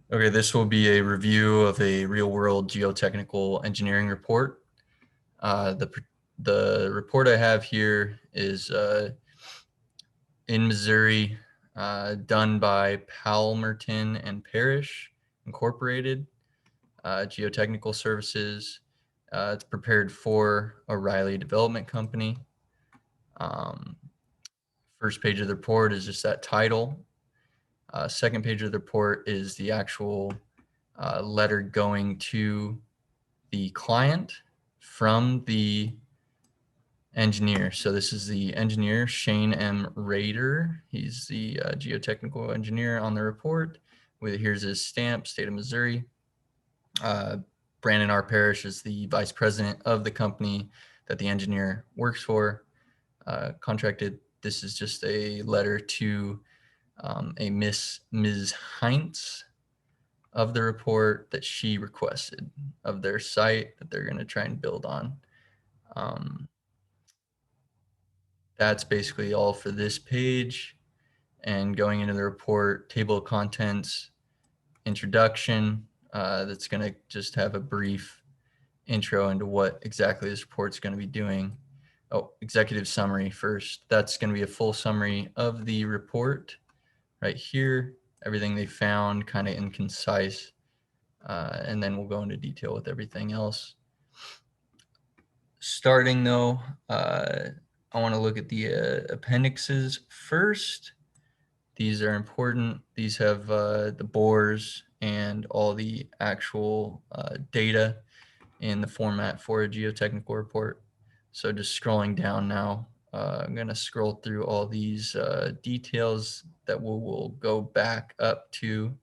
Okay, this will be a review of a real-world geotechnical engineering report. The report I have here is in Missouri, done by Palmerton and Parrish Incorporated, Geotechnical Services. It's prepared for O'Reilly Development Company. Um, First page of the report is just that title. Second page of the report is the actual letter going to the client from the engineer. So this is the engineer, Shane M. Rader. He's the geotechnical engineer on the report. Here's his stamp, state of Missouri. Brandon R. Parrish is the vice president of the company that the engineer works for, contracted. This is just a letter to a Ms. Heinz of the report that she requested of their site that they're going to try and build on. That's basically all for this page. And going into the report, table of contents, introduction, that's going to just have a brief intro into what exactly this report's going to be doing. Oh, executive summary first. That's going to be a full summary of the report right here, everything they found kind of in concise, and then we'll go into detail with everything else. Starting though, I want to look at the appendixes first. These are important. These have the bores and all the actual data in the format for a geotechnical report. So just scrolling down now, I'm going to scroll through all these details that we'll go back up to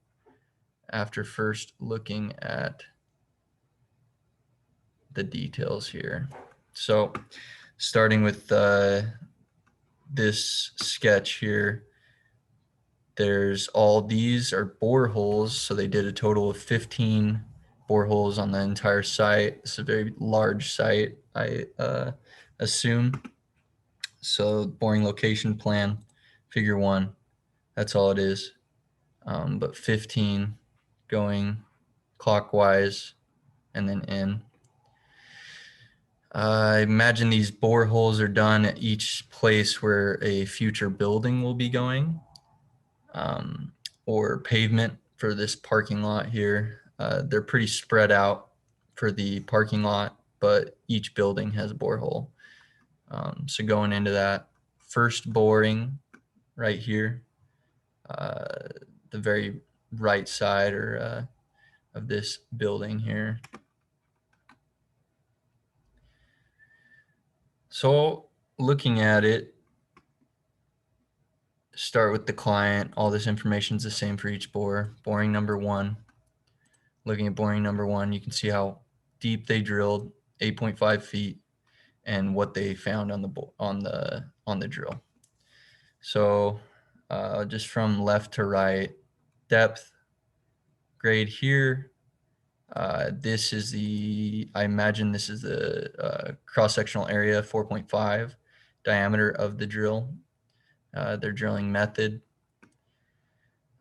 after first looking at the details here. So starting with this sketch here, there's all these are boreholes. So they did a total of 15 boreholes on the entire site. It's a very large site, I assume. So boring location plan, figure 1, that's all it is. But 15 going clockwise and then in. I imagine these boreholes are done at each place where a future building will be going, or pavement for this parking lot here. They're pretty spread out for the parking lot, but each building has a borehole. So going into that first boring right here, the very right side or of this building here. So looking at it, start with the client. All this information is the same for each bore. Boring number 1. Looking at boring number 1, you can see how deep they drilled, 8.5 feet, and what they found on the drill. So just from left to right, depth, grade here. This is I imagine this is the cross-sectional area, 4.5 diameter of the drill, their drilling method.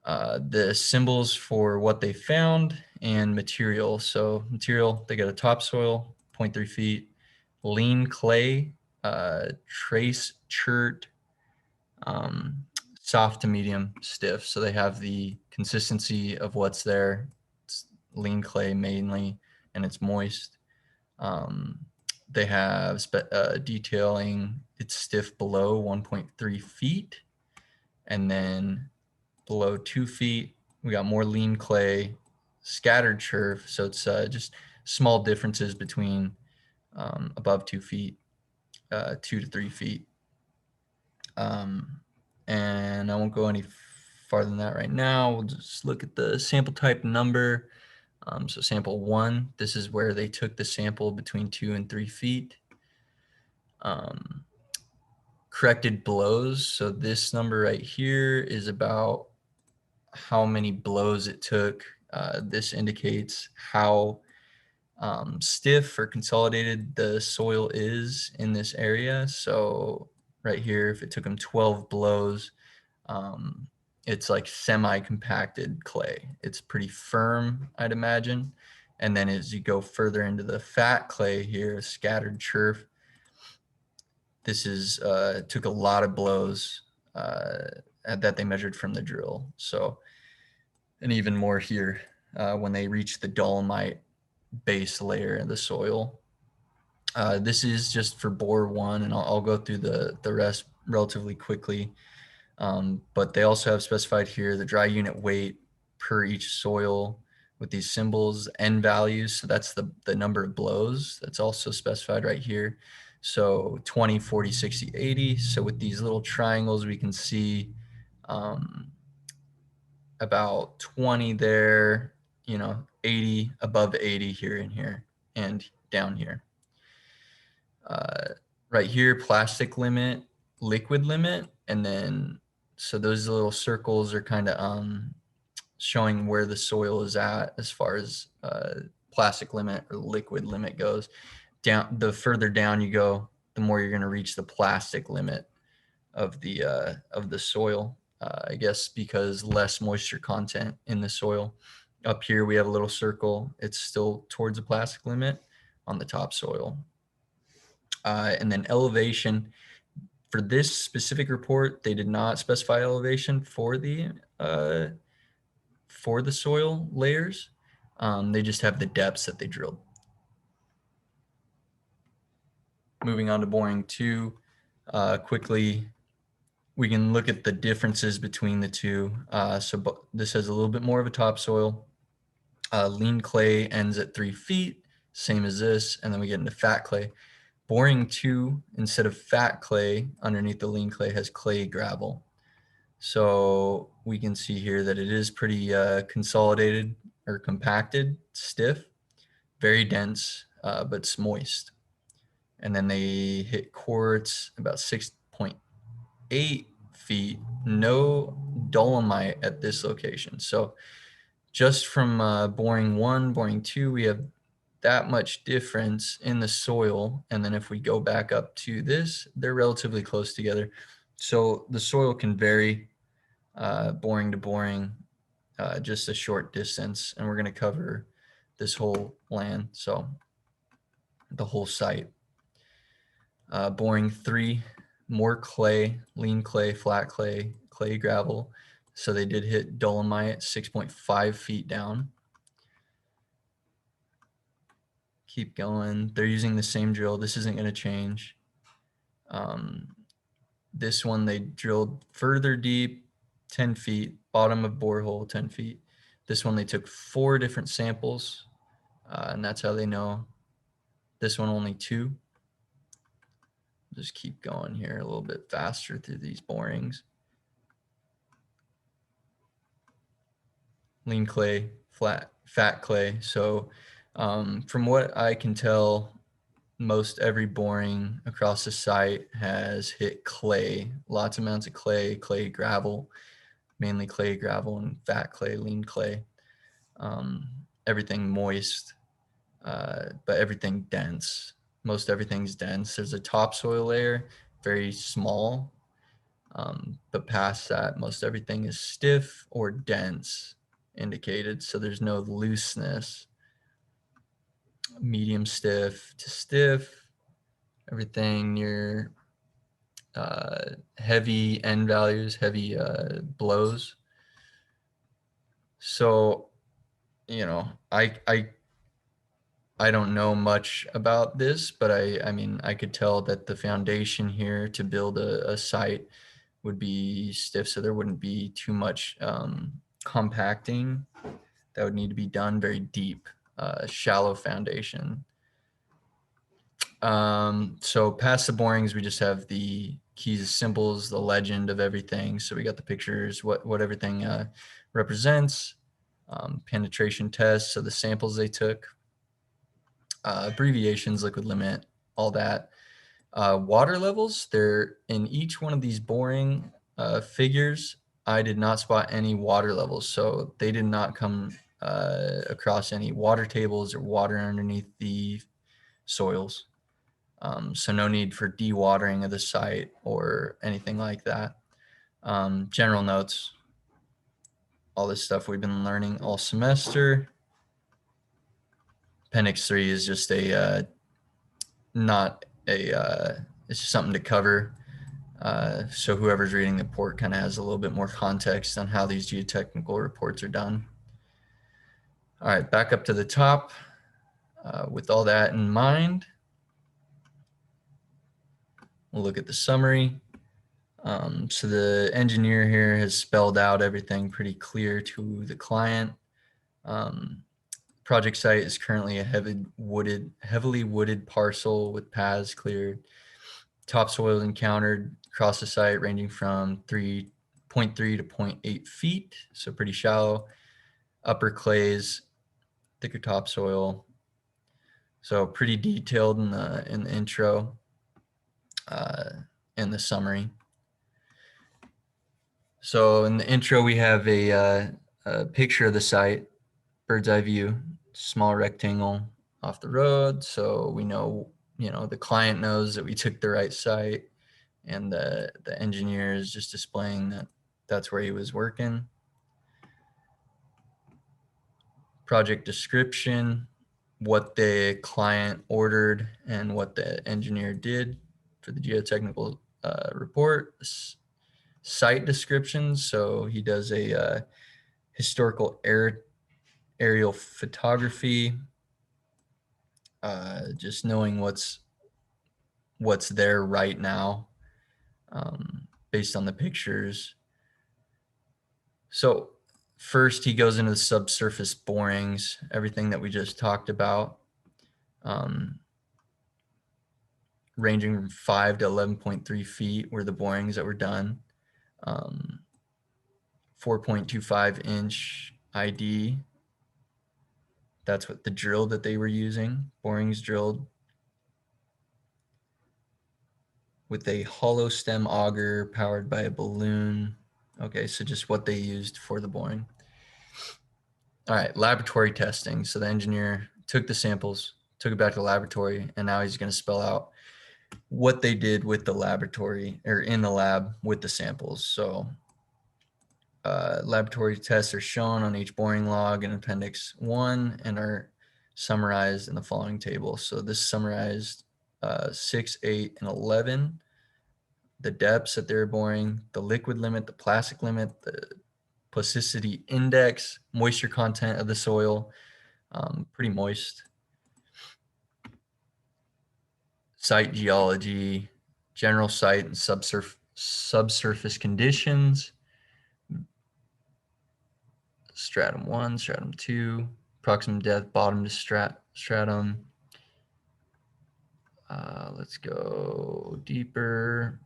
The symbols for what they found and material. So material, they got a topsoil, 0.3 feet, lean clay, trace chert, soft to medium stiff. So they have the consistency of what's there. It's lean clay mainly, and it's moist. They have detailing, it's stiff below 1.3 feet, and then below 2 feet, we got more lean clay, scattered turf. So it's just small differences between above 2 feet, 2 to 3 feet. And I won't go any farther than that right now. We'll just look at the sample type number. So sample 1, this is where they took the sample between 2 and 3 feet. Corrected blows. So this number right here is about how many blows it took. This indicates how stiff or consolidated the soil is in this area. So right here, if it took them 12 blows, it's like semi-compacted clay. It's pretty firm, I'd imagine. And then as you go further into the fat clay here, scattered turf, this is took a lot of blows that they measured from the drill. So, and even more here when they reach the dolomite base layer of the soil. This is just for bore one, and I'll go through the rest relatively quickly. But they also have specified here the dry unit weight per each soil with these symbols, N values. So that's the number of blows. That's also specified right here. So 20, 40, 60, 80. So with these little triangles, we can see about 20 there, 80, above 80 here and here and down here. Right here, plastic limit, liquid limit, and then so those little circles are kind of showing where the soil is at as far as plastic limit or liquid limit goes. Down, the further down you go, the more you're going to reach the plastic limit of the soil. I guess because less moisture content in the soil. Up here we have a little circle. It's still towards the plastic limit on the topsoil. And then elevation. For this specific report, they did not specify elevation for the soil layers. They just have the depths that they drilled. Moving on to boring 2, quickly, we can look at the differences between the two. So this has a little bit more of a topsoil. Lean clay ends at 3 feet, same as this, and then we get into fat clay. Boring 2, instead of fat clay, underneath the lean clay has clay gravel. So we can see here that it is pretty consolidated or compacted, stiff, very dense, but it's moist. And then they hit quartz about 6.8 feet, no dolomite at this location. So just from boring 1, boring 2, we have that much difference in the soil. And then if we go back up to this, they're relatively close together. So the soil can vary boring to boring, just a short distance. And we're going to cover this whole land, so the whole site. Boring 3, more clay, lean clay, flat clay, clay gravel. So they did hit dolomite 6.5 feet down. Keep going. They're using the same drill. This isn't going to change. This one they drilled further deep, 10 feet, bottom of borehole, 10 feet. This one they took 4 different samples, and that's how they know. This one only 2. Just keep going here a little bit faster through these borings. Lean clay, fat clay. So from what I can tell, most every boring across the site has hit clay, lots of amounts of clay, clay gravel, mainly clay gravel and fat clay, lean clay. Everything moist, but everything dense. Most everything's dense. There's a topsoil layer, very small, but past that, most everything is stiff or dense indicated. So there's no looseness. Medium stiff to stiff, everything near heavy N values, heavy blows. So, I don't know much about this, but I mean, I could tell that the foundation here to build a site would be stiff, so there wouldn't be too much compacting that would need to be done. Very deep, shallow foundation. So past the borings, we just have the keys, symbols, the legend of everything. So we got the pictures, what everything represents, penetration tests, so the samples they took, abbreviations, liquid limit, all that. Water levels, they're in each one of these boring figures. I did not spot any water levels, so they did not come across any water tables or water underneath the soils. So no need for dewatering of the site or anything like that. General notes, all this stuff we've been learning all semester. Appendix 3 is just a not a it's just something to cover. So whoever's reading the report kind of has a little bit more context on how these geotechnical reports are done. All right, back up to the top. With all that in mind, we'll look at the summary. So the engineer here has spelled out everything pretty clear to the client. Project site is currently a heavily wooded parcel with paths cleared. Topsoil encountered across the site ranging from 3.3 to 0.8 feet, so pretty shallow. Upper clays, thicker topsoil. So pretty detailed in the intro and the summary. So in the intro, we have a picture of the site, bird's eye view, small rectangle off the road. So we know, the client knows that we took the right site, and the engineer is just displaying that that's where he was working. Project description, what the client ordered and what the engineer did for the geotechnical report. Site descriptions, so he does a historical aerial photography, just knowing what's there right now based on the pictures. So first he goes into the subsurface borings, everything that we just talked about, ranging from 5 to 11.3 feet were the borings that were done. 4.25 inch ID. That's what the drill that they were using, borings drilled with a hollow stem auger powered by a balloon. Okay, so just what they used for the boring. All right, laboratory testing. So the engineer took the samples, took it back to the laboratory, and now he's going to spell out what they did with the laboratory or in the lab with the samples. So laboratory tests are shown on each boring log in Appendix 1 and are summarized in the following table. So this summarized 6, 8, and 11, the depths that they're boring, the liquid limit, the plastic limit, the plasticity index, moisture content of the soil, pretty moist. Site geology, general site and subsurface conditions, stratum 1, stratum 2, approximate depth, bottom to stratum. Let's go deeper.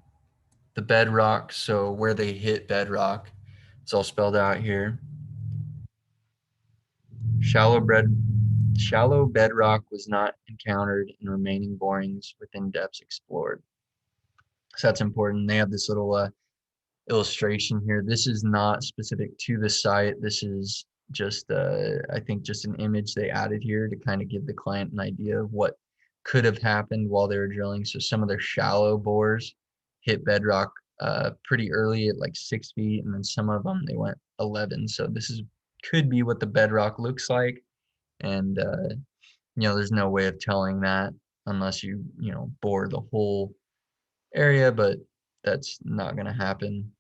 The bedrock, so where they hit bedrock, it's all spelled out here. Shallow bedrock was not encountered in remaining borings within depths explored. So that's important. They have this little illustration here. This is not specific to the site. This is just, I think, just an image they added here to kind of give the client an idea of what could have happened while they were drilling. So some of their shallow bores hit bedrock pretty early at like 6 feet, and then some of them they went 11. So this could be what the bedrock looks like, and there's no way of telling that unless you bore the whole area, but that's not going to happen.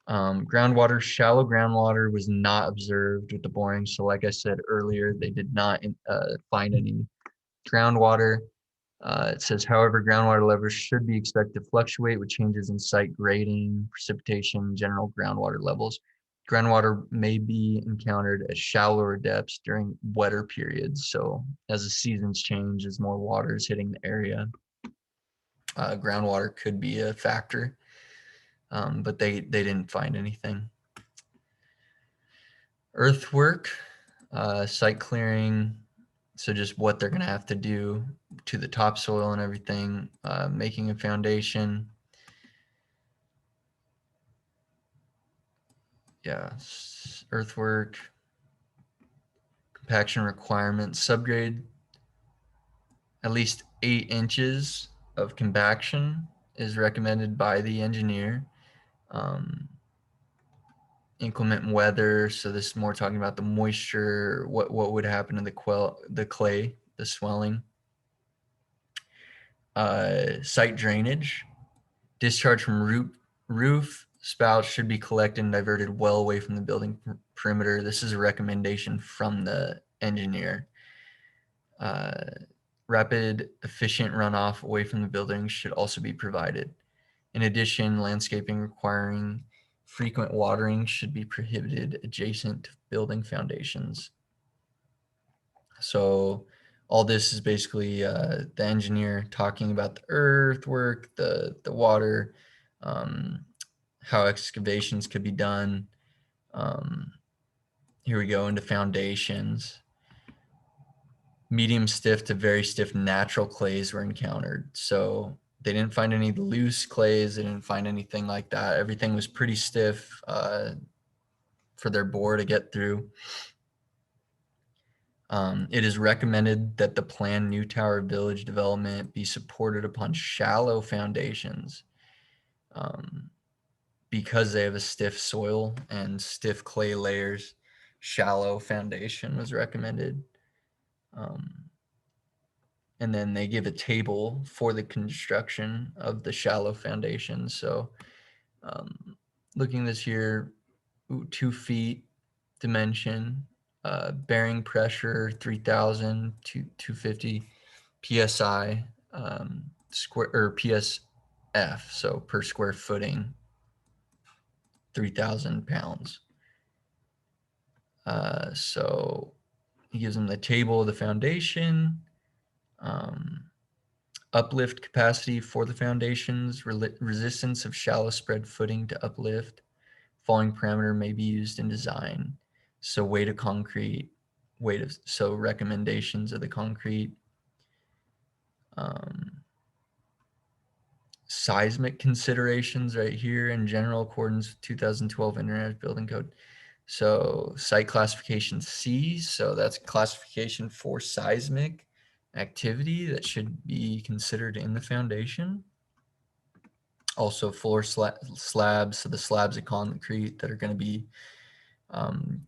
Groundwater, shallow groundwater was not observed with the boring. So like I said earlier, they did not find any groundwater. It says, however, groundwater levels should be expected to fluctuate with changes in site grading, precipitation, general groundwater levels. Groundwater may be encountered at shallower depths during wetter periods. So as the seasons change, as more water is hitting the area, groundwater could be a factor. But they didn't find anything. Earthwork, site clearing, so just what they're going to have to do to the topsoil and everything, making a foundation. Yeah, earthwork, compaction requirements, subgrade, at least 8 inches of compaction is recommended by the engineer. inclement weather. So this is more talking about the moisture, what would happen to the clay, the swelling. Site drainage. Discharge from roof spouts should be collected and diverted well away from the building perimeter. This is a recommendation from the engineer. Rapid, efficient runoff away from the building should also be provided. In addition, landscaping requiring frequent watering should be prohibited adjacent to building foundations. So all this is basically the engineer talking about the earthwork, the water, how excavations could be done. Here we go into foundations. Medium stiff to very stiff natural clays were encountered. So they didn't find any loose clays. They didn't find anything like that. Everything was pretty stiff for their bore to get through. It is recommended that the planned New Tower Village development be supported upon shallow foundations because they have a stiff soil and stiff clay layers. Shallow foundation was recommended. And then they give a table for the construction of the shallow foundation. So looking this here, 2 feet dimension, bearing pressure 3,000 to 250 psi square or PSF, so per square footing, 3,000 pounds. So he gives them the table of the foundation, uplift capacity for the foundations, resistance of shallow spread footing to uplift, falling parameter may be used in design. So weight of concrete, so recommendations of the concrete, seismic considerations right here in general accordance with 2012 Internet Building Code. So site classification C, so that's classification for seismic activity that should be considered in the foundation. Also floor slabs, so the slabs of concrete that are going to be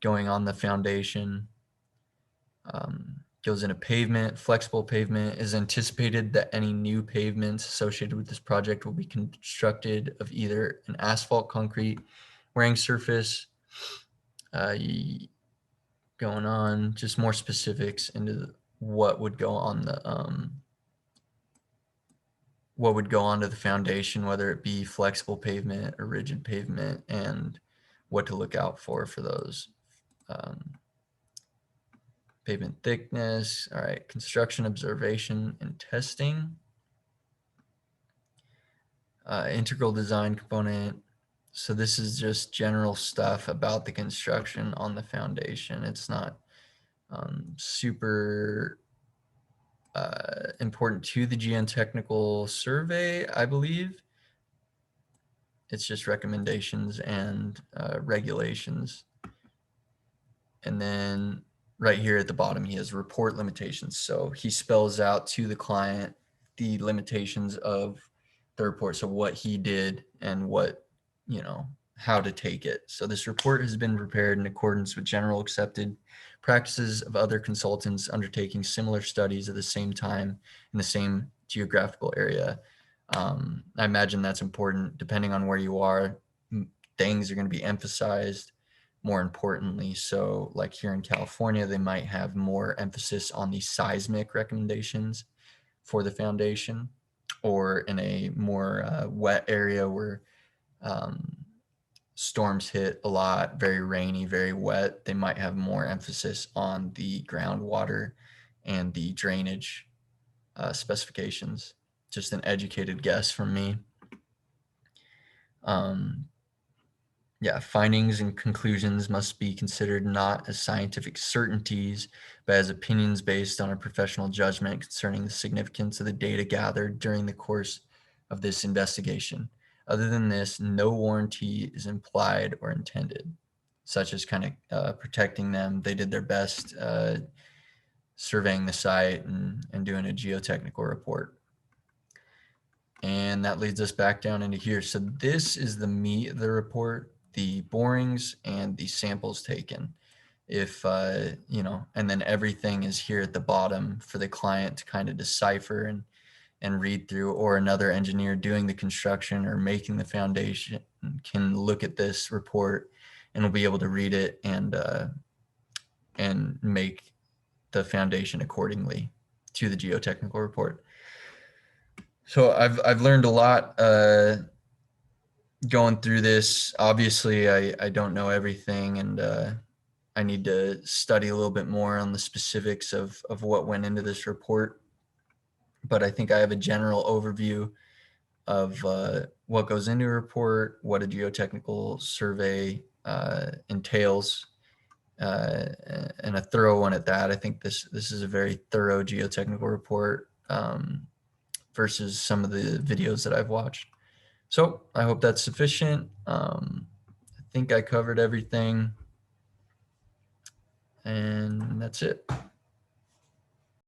going on the foundation. Goes into pavement. Flexible pavement. Is anticipated that any new pavements associated with this project will be constructed of either an asphalt concrete wearing surface. Going on, just more specifics into what would go on the onto the foundation, whether it be flexible pavement or rigid pavement, and what to look out for those. Pavement thickness. All right, construction observation and testing. Integral design component. So this is just general stuff about the construction on the foundation. It's not super important to the geotechnical survey, I believe. It's just recommendations and regulations. And then right here at the bottom, he has report limitations. So he spells out to the client the limitations of the report. So what he did and what, how to take it. So this report has been prepared in accordance with general accepted practices of other consultants undertaking similar studies at the same time in the same geographical area. I imagine that's important depending on where you are. Things are going to be emphasized more importantly. So like here in California, they might have more emphasis on the seismic recommendations for the foundation, or in a more wet area where storms hit a lot, very rainy, very wet, they might have more emphasis on the groundwater and the drainage specifications. Just an educated guess from me. Findings and conclusions must be considered not as scientific certainties, but as opinions based on a professional judgment concerning the significance of the data gathered during the course of this investigation. Other than this, no warranty is implied or intended, such as kind of protecting them. They did their best surveying the site and doing a geotechnical report. And that leads us back down into here. So this is the meat of the report. the borings and the samples taken. If, and then everything is here at the bottom for the client to kind of decipher and read through, or another engineer doing the construction or making the foundation can look at this report and will be able to read it and make the foundation accordingly to the geotechnical report. So I've learned a lot going through this. Obviously, I don't know everything, and I need to study a little bit more on the specifics of what went into this report. But I think I have a general overview of what goes into a report, what a geotechnical survey entails, and a thorough one at that. I think this is a very thorough geotechnical report versus some of the videos that I've watched. So I hope that's sufficient. I think I covered everything, and that's it.